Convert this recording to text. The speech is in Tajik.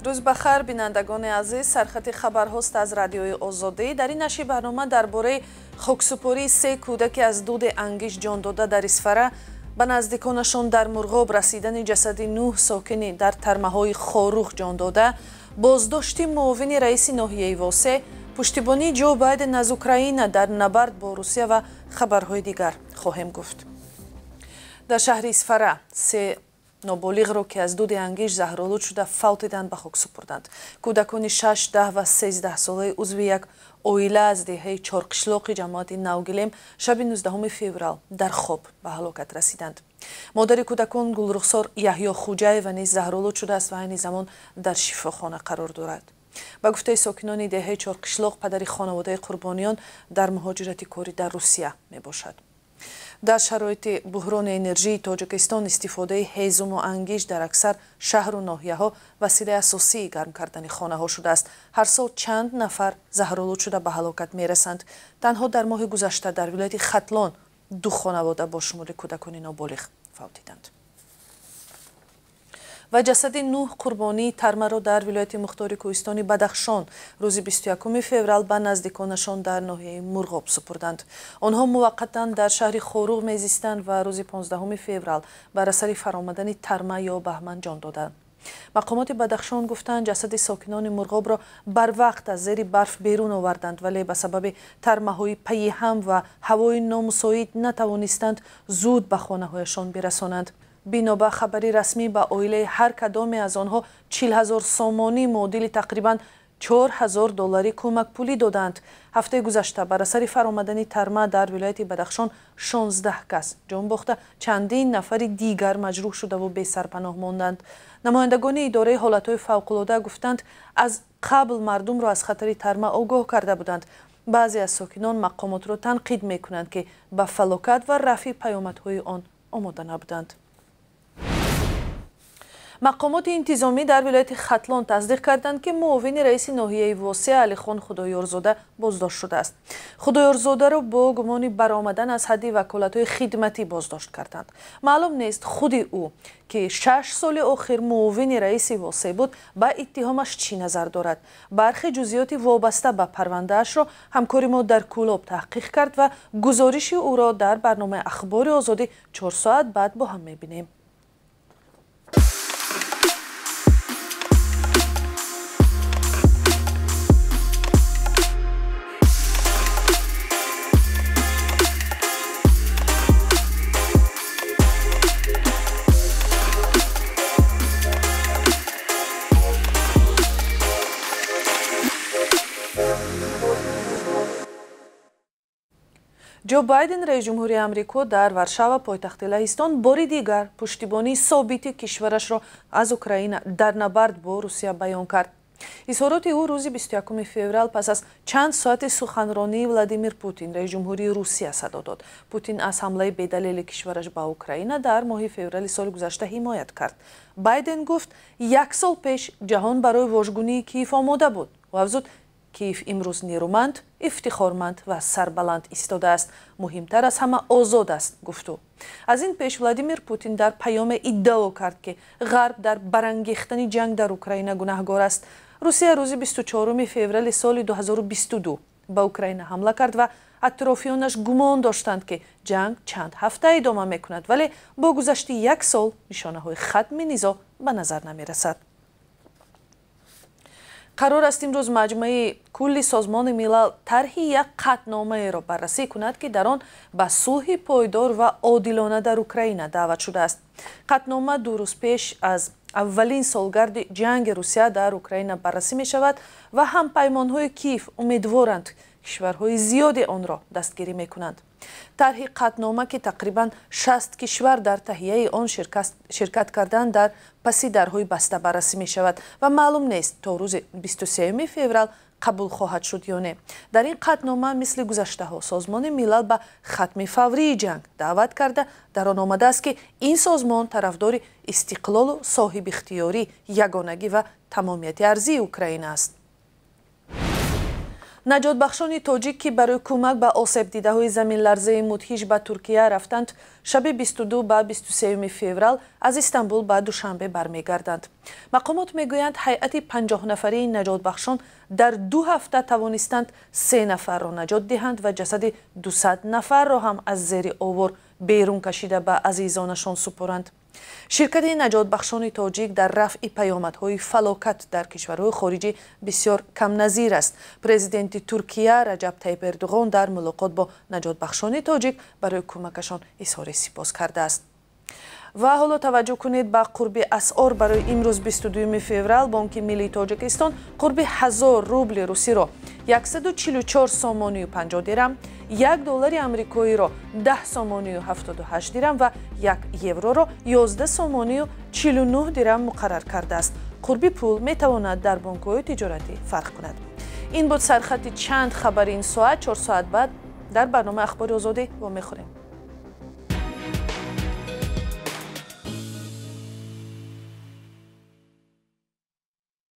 روز بخیر بینندگان عزیز، سرخط خبرهاست از رادیوی آزادی. در این نشر برنامه درباره خاکسپاری 3 کودک از دود انگیش جان داده در اسفره، به نزدیکانشان در مرغاب رسیدن جسد 9 ساکنی در ترمه‌های خاروخ جان داده، بازداشت معاون رئیس ناحیه واسه، پشتیبانی جو بایدن از اوکراین در نبرد با روسیه و خبرهای دیگر خواهیم گفت. در شهر اسفره 3 نابالغ را که از دود انگیش زهرآلود شده فوت دیدند به خاک سپردند. کودکان 6, 10 و 13 ساله عضو یک عائله از دهه چارقشلاق جماعت نوگلم شب 19 فوریه در خواب به هلاکت رسیدند. مادر کودکان گلرخسار یحیی خوجایeva نیز زهرآلود شده است و عین زمان در شفاخانه قرار دارد. با گفته ساکنان دهه چارقشلاق، پدر خانواده قربانیان در مهاجرت کاری در روسیه می باشد. در شرایط بحران انرژی تاجیکستان استفاده هیزم و انگیش در اکثر شهر و ناحیه ها وسیله اساسی گرم کردن خانه ها شده است. هر سال چند نفر زهرآلود شده به هلاکت می رسند. تنها در ماه گذشته در ولایت ختلان 2 خانواده با شمول کودکان نابالغ فوت دیدند. و جسد 9 قربانی ترمه را در ولایت مختار کوهستانی بدخشان روز 21 فوریه به نزدیکانشان در ناحیه مرغاب سپردند. آنها موقتا در شهر خاروخ میزیستند و روز 15 فوریه بر اثر فرآمدن ترمه یا بهمن جان دادند. مقامات بدخشان گفتند جسد ساکنان مرغاب را بر وقت از زیر برف بیرون آوردند، ولی به سبب ترمه‌های پی هم و هوای نامساعد نتوانستند زود به خانه‌هایشان برسانند. بنابر خبری رسمی به عائله هر کدام از آنها 40,000 سامانی معادل تقریبا 4,000 دلاری کمک پولی دادند. هفته گذشته بر اثر فرآمدن ترمه در ولایت بدخشان 16 کس جان باخته، چندین نفر دیگر مجروح شده و بی سرپناه ماندند. نمایندگان اداره حالتهای فوق‌العاده گفتند از قبل مردم را از خطر ترمه آگاه کرده بودند. بعضی از ساکنان مقامات را تنقید می‌کنند که به فلاکت و رفع پیامدهای آن آماده نبودند. مقامات انتظامی در ولایت ختلان تصدیق کردند که معاون رئیس ناحیه واسه علیخان خدایارزاده بازداشت شده است. خدایارزاده را با گمان برآمدن از حد وکالت‌های خدمتی بازداشت کردند. معلوم نیست خود او که 6 سال آخر معاون رئیس واسه بود با اتهامش چی نظر دارد. برخی جزئیات وابسته به پرونده‌اش را همکار ما در کولاب تحقیق کرد و گزارش او را در برنامه اخبار آزادی 4 ساعت بعد با هم می‌بینیم. جو بایدن رئیس جمهوری آمریکا در ورشاو پایتخت لهستان باری دیگر پشتیبانی ثابت کشورش را از اوکراین در نبرد با روسیه بیان کرد. اظهارات او روز 21 فوریه پس از چند ساعت سخنرانی ولادیمیر پوتین رئیس جمهوری روسیه صدا داد. پوتین از حمله بی‌دلیل کشورش به اوکراین در ماه فوریه سال گذشته حمایت کرد. بایدن گفت 1 سال پیش جهان برای واژگونی کیف آماده بود و افزود کیف امروز نیرومند، افتخارمند و سربلند ایستاده است. مهمتر از همه آزاد است گفت او. از این پیش ولادیمیر پوتین در پیام ادعا کرد که غرب در برانگیختن جنگ در اوکراین گناهکار است. روسیه روز 24 فوریه سال 2022 به اوکراین حمله کرد و اطرافیانش گمان داشتند که جنگ چند هفته ادامه میکند، ولی با گذشت 1 سال نشانه‌های ختم نزاع به نظر نمیرسد. قرار است امروز مجمع کل سازمان ملل طرح یک قطعنامه را بررسی کند که در آن به صلح پایدار و عادلانه در اوکراین دعوت شده است. قطعنامه 2 روز پیش از اولین سالگرد جنگ روسیه در اوکراین بررسی می شود و هم پیمانهای کیف امیدوارند کشورهای زیادی آن را دستگیری می کنند. طرح قطعنامه که تقریبا 60 کشور در تهیه آن شرکت کردند در پسی درهای بسته بررسی می شود و معلوم نیست تا روز 23 فوریه قبول خواهد شد یا نه. در این قطعنامه مثل گذشته ها سازمان ملل به ختم فوری جنگ دعوت کرده. در آن آمده است که این سازمان طرفدار استقلال و صاحب اختیاری، یگانگی و تمامیت ارضی اوکراین است. наҷотбахшони тоҷик ки барои кӯмак ба осебдидаҳои заминларзаи мудҳиш ба Туркия рафтанд, шаби 22 ба 23 феврал аз Истанбул ба Душанбе бармегарданд. мақомот мегӯянд ҳайати 50-нафарии наҷотбахшон дар 2 ҳафта тавонистанд 3 нафарро наҷот диҳанд ва ҷасади 200 нафарро ҳам аз зери овор берун кашида ба азизонашон супоранд. ширкати наҷотбахшони тоҷик дар рафъи паёмадҳои фалокат дар кишварҳои хориҷӣ бисёр камназир аст. президенти Туркия Раҷаб Тайип Ердуғон дар мулоқот бо наҷотбахшони тоҷик барои кӯмакашон изҳори сипос кардааст. ва ҳоло таваҷҷӯҳ кунед ба қурби асъор барои имрӯз 22 феврал. Бонки миллии Тоҷикистон қурби 1000 рубли русиро 144 сомонию 50 дирам, 1 доллари амрикоиро 10 сомонию 78 дирам ва 1 евроро 11 сомонию 49 дирам муқаррар кардааст. қурби пул метавонад дар бонкҳои тиҷоратӣ фарқ кунад. ин буд сархати чанд хабари ин соат. 4 соат баъд дар барнома ахбори озодӣ вомехӯрем.